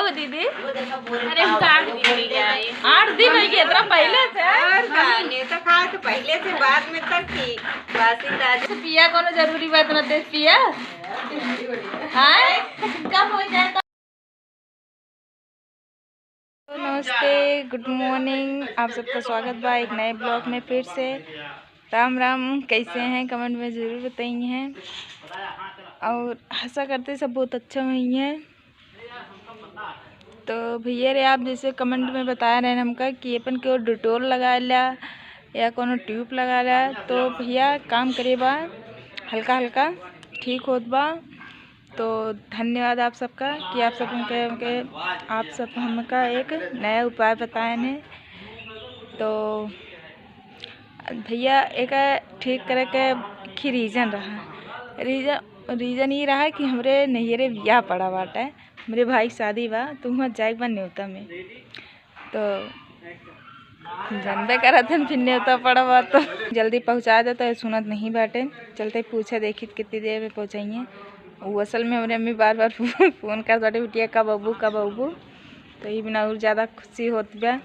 हुआ दीदी? अरे हम तो 8 दिन में गए। 8 दिन हो गए, इतना पहले से? नहीं तो खा तो पहले से बाद में तक थी बासी ताजी। पिया कोनो जरूरी बात ना दे पिया। हाय कब हो जाएगा? नमस्ते, गुड मॉर्निंग, आप सबका स्वागत बा एक नए ब्लॉग में फिर से। राम राम, कैसे हैं कमेंट में ज़रूर बताइए हैं। और आशा करते सब बहुत अच्छा हुई हैं। तो भैया रे आप जैसे कमेंट में बता रहे हैं हमका कि अपन को डिटोल लगा लिया या कोनो ट्यूब लगा लिया, तो भैया काम करे बा हल्का हल्का ठीक होत बा। तो धन्यवाद आप सबका कि आप सब आप सब हमका एक नया उपाय बताए हैं। तो भैया एक ठीक करे के रीज़न रहा, रीज़न ये रहा कि हमरे नैहरे ब्याह पड़ा बाटे, मेरे भाई की शादी बा, तो वहाँ जाए बा न्योता में। तो जानबे करत हन फिर न्योता पड़ा बा तो जल्दी पहुँचा दे, तो सुनत नहीं बाटे। चलते पूछे देखी कितनी देर में पहुँचाइए। वो असल में हमारे अम्मी बार बार फ़ोन कर बाटे बिटिया कब अबू कब अबू। तो ये बिना और ज़्यादा खुशी होत बा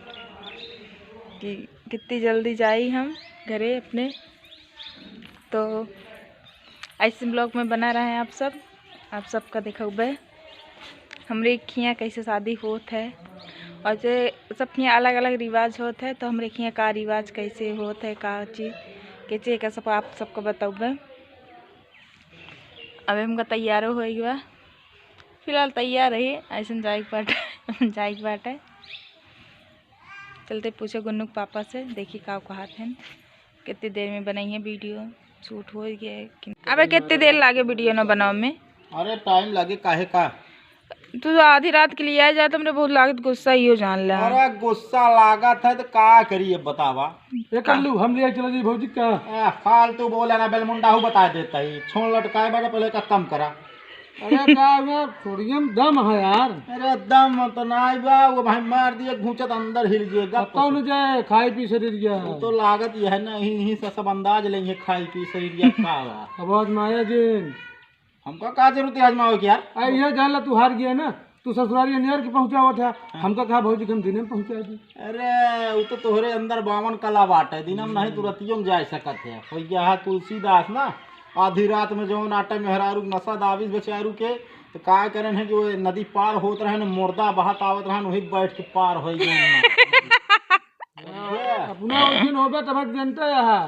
कि कितनी जल्दी जाई हम घरे अपने। तो ऐसे ब्लॉग में बना रहे हैं आप सबका देखा हमरे खियाँ कैसे शादी होत है, और जो सब खियाँ अलग अलग रिवाज होत है। तो हमरे खियाँ का रिवाज कैसे होत है, का चीज़ कैसे का सब आप सबको बताऊँ। अब हमका तैयारो हो गया, फिलहाल तैयार रही ऐसे जाए के बाटे। चलते पूछे गुन्नू के पापा से, देखी का कहत हैं कितनी देर में बनाई है वीडियो शूट हो गया कि। अबे कितनी देर लागे वीडियो न बनाओ में? अरे टाइम लगे काहे का। तू आधी रात के लिए आ जाता, हमने बहुत लागत गुस्सा ही हो जान ला। अरे गुस्सा लागत है तो का करिए बतावा। ये कर लू हम ले चलो जी भौजी का। फालतू बोले ना बेलमुंडा हूँ बता देता ही छोड़ लटकाए बड़ा पहले का कम करा। अरे का सोडियम दम है यार। अरे दम तो नहीं बा, वो भाई मार दिए घूंचत अंदर हिल जाएगा। कौन जाए खाई पी शरीर गया तो लागत यह है ना, यही से सब अंदाज लेंगे खाई पी शरीर का अब माया जी हमका का जरूरत है आजमाओ की यार। ये जान ला तू हार गया ना, तू ससुराल नियर के पहुंचा हुआ था। हमका कहा भौजी हम दिन में पहुंचा दी। अरे वो तो तोहरे अंदर बावन कला बाटे, दिनम नहीं तुरतियों में जा सकत है। भैया तुलसीदास ना आधी रात में जो नाटे मेहरारू नशा दाविस बेचारू के तो का करन है जो नदी पार होत रहे न मुर्दा बहात आवत रहे वही बैठ के पार हो गए अपना उस दिन होबे तब जनता है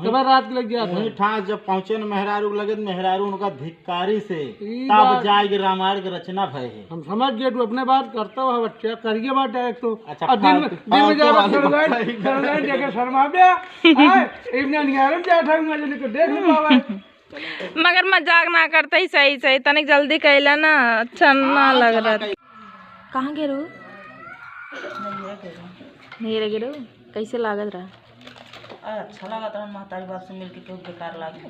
तब रात के लग गया था। वही ठास जब पहुंचे न मेहरारू लगे, मेहरारू उनका धिक्कारी से तब जाएगी रामायण की रचना भय है। हम समझ गए तू अपने बात करता हो बच्चा करिए बात है एक तो। अच्छा दिन में जावा सरगाई जगह शर्मा गया इवने निहारम जाता हूं मैं को देख नहीं पावा। मगर मजाक ना करते ही सही तनिक जल्दी कहला ना, अच्छा ना लग रहा। कहाँ गिरो? नहीं रे गिरो, कैसे लागत रहा? अच्छा लगा था महतारी बात से मिलके क्यों बेकार लागे।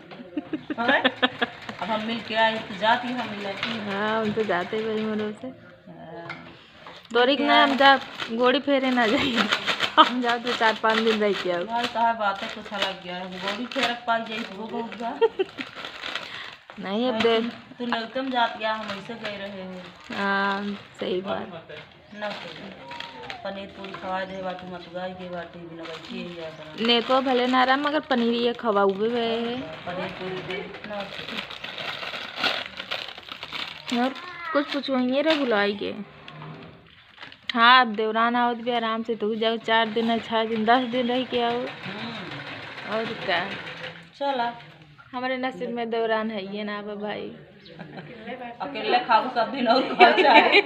अब हम मिल के आए तो जाती हम मिलती। हाँ हम तो जाते भाई मरो से दौड़ी ना, हम जा गोड़ी फेरे ना जाइए, हम जाओ तो 4-5 दिन रह के आओ। कहा बात है कुछ अलग गया है, गोड़ी फेरक पा जाए वो बहुत जा नहीं अब देख तू नौतम जात गया, हम ऐसे गए रहे हैं। हाँ सही बात। न पनीर पूरी खवा दे बाटू मत गाय के बाटी बिना बैठी ही जाता ने तो भले ना रहा, मगर पनीर ये खवा हुए है पनीर पूरी दे न और कुछ पूछवाइए रे बुलाई के। हाँ अब देवरान आओ भी आराम से तू जाओ, 4 दिन 6 दिन 10 दिन रह के आओ। और क्या चला हमारे नसीब में दौरान है ये ना भाई। अकेले खाऊ सब दिन और खा जाए।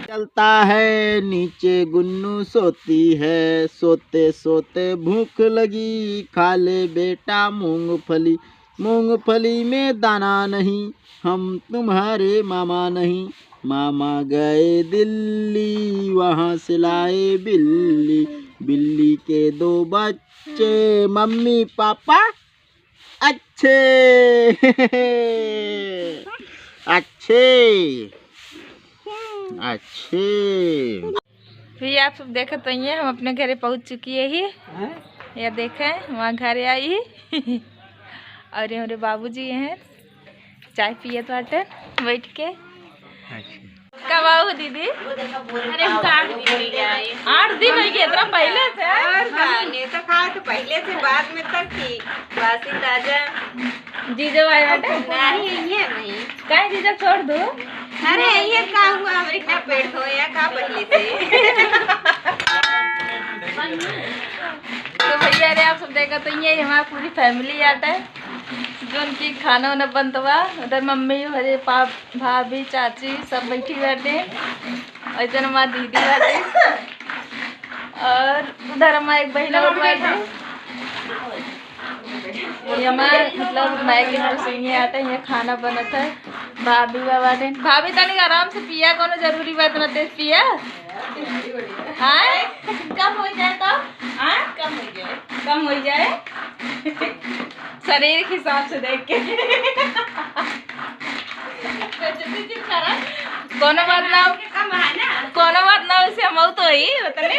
चलता है नीचे गुन्नू सोती है, सोते सोते भूख लगी, खा ले बेटा मूंगफली, मूंगफली में दाना नहीं, हम तुम्हारे मामा नहीं, मामा गए दिल्ली वहाँ से लाए बिल्ली, बिल्ली के 2 बच्चे मम्मी पापा अच्छे अच्छे अच्छे। फिर आप सब देखते तो ये हम अपने घरे पहुंच चुकी है ही, या देखें वहाँ घरे आई और ये हमारे बाबूजी हैं चाय पिए तो बैठ के। कब आओ दीदी? अरे 8 दिन हो गए, इतना पहले से? नहीं तो खाओ तो पहले से, बाद में तक थी बासी ताजा। जीजो आए बेटे? नहीं ये नहीं, कहीं जीजो छोड़ दो। अरे ये का हुआ, हमारे इतना पेट धोया का पहले से। तो भैया रे आप सब देखा तो ये हमारी पूरी फैमिली आता है जो उनकी खाना वाना बनता हुआ। उधर मम्मी हमारे पाप भाभी चाची सब बैठी बैठे, और इधर हमारी दीदी बैठे, और उधर हमारे एक बहिना बैठे। ये हमारे मतलब मैगी रसोई आते हैं, खाना बनता है। भाभी बाटे, भाभी तनिक आराम से पिया, कोनो जरूरी बात ना तेज पिया। हाँ कम हो जाए तो? हाँ कम हो जाए शरीर के हिसाब से देख के। कोनो बात ना, कोनो बात ना, वैसे हम तो ही बताने।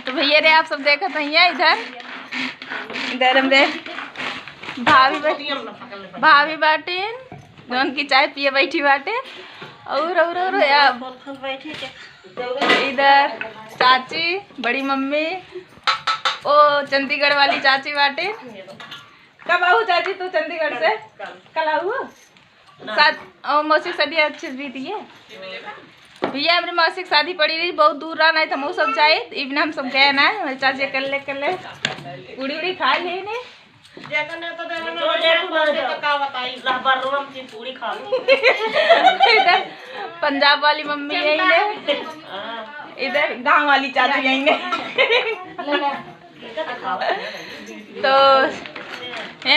तो भैया रे आप सब देखा तो इधर हमरे भाभी बाटे जो उनकी चाय पिए बैठी बाटे, और यार इधर चाची बड़ी मम्मी, ओ चंडीगढ़ वाली चाची बाटे। कब आऊ चाची तू चंडीगढ़ से? कल आऊ साथ मौसी शादी अच्छी बीती है भैया। हमारी मौसी की शादी पड़ी रही, बहुत दूर रहा, नहीं तो हम सब जाए इवन हम सब गए ना। हमारे चाची कर ले पूड़ी उड़ी खा ले ने इधर पंजाब वाली मम्मी यही ने, इधर गांव वाली चाची यही ने। तो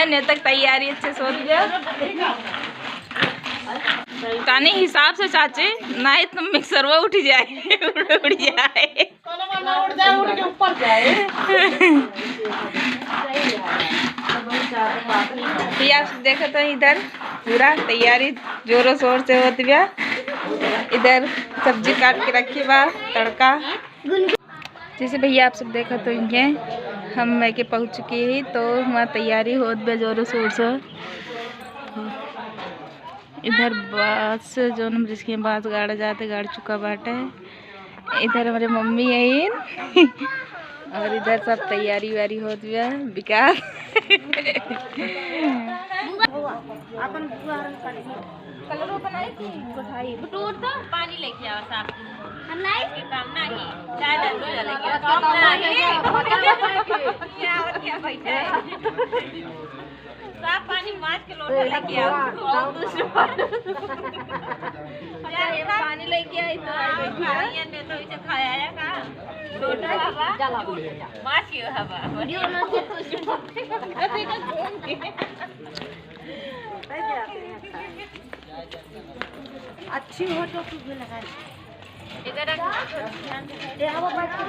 ने तक तैयारी अच्छे से हो गया तानी हिसाब से चाची, नहीं तो मिक्सर वो उठ जाए उड़ जाए उठ के ऊपर जाए। आप देखो तो इधर पूरा तैयारी जोरों शोर से होती है। इधर सब्जी काट के रखी बा, तड़का। जैसे भैया आप सब देखा तो ये हम मैके पहुँच चुके ही, तो वहाँ तैयारी होत बे जोरों शोर से। इधर बस जो हम जिसके बास गाड़ा जाते गाड़ चुका बाटे। इधर हमारे मम्मी है और इधर सब तैयारी वारी होती है। विकास पानी लेके आओ साफ के काम नहीं, चाय क्या बैठा है। साफ पानी मार के लोटा लेके आओ, और दूसरे पानी लेके आई तो ने तो इसे खाया है का लोटा हवा मार के हवा वीडियो ना के अच्छी हो तो कुछ भी लगा इधर ये हवा बैठ के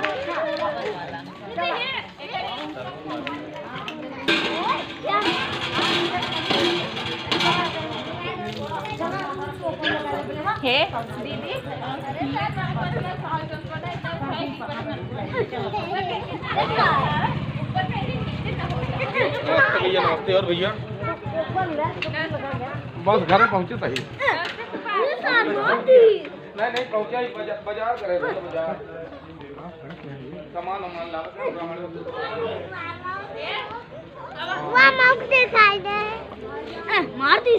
हे दीदी भैया नमस्ते। और भैया बस घर पहुँचे सही नहीं पहुँचा ही, बाजार करे बाजार सामान ला मार दी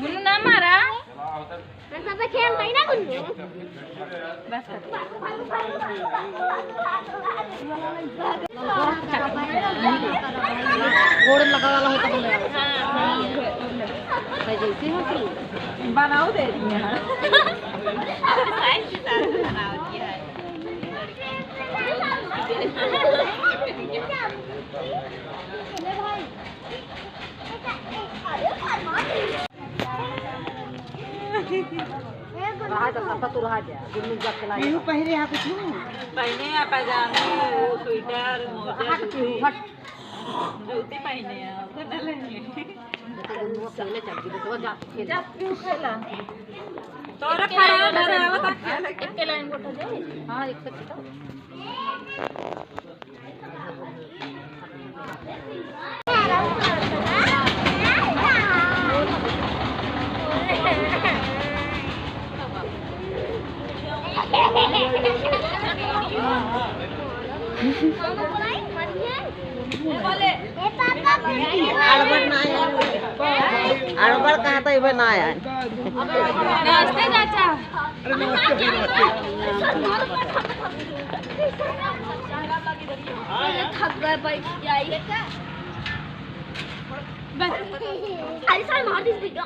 गुन्नू ना मारा खेल नहीं ना गुन्नू बस गोड़ लगा वाला होता बनाओ दे रही है पहले यहाँ कुछ पहने पैजामे स्वेटर जूती पहने अड़बड़ कहाँ तो इबे ना आया नमस्ते चाचा। थक गए बैठ जाइए क्या अरे सर मार दीजिए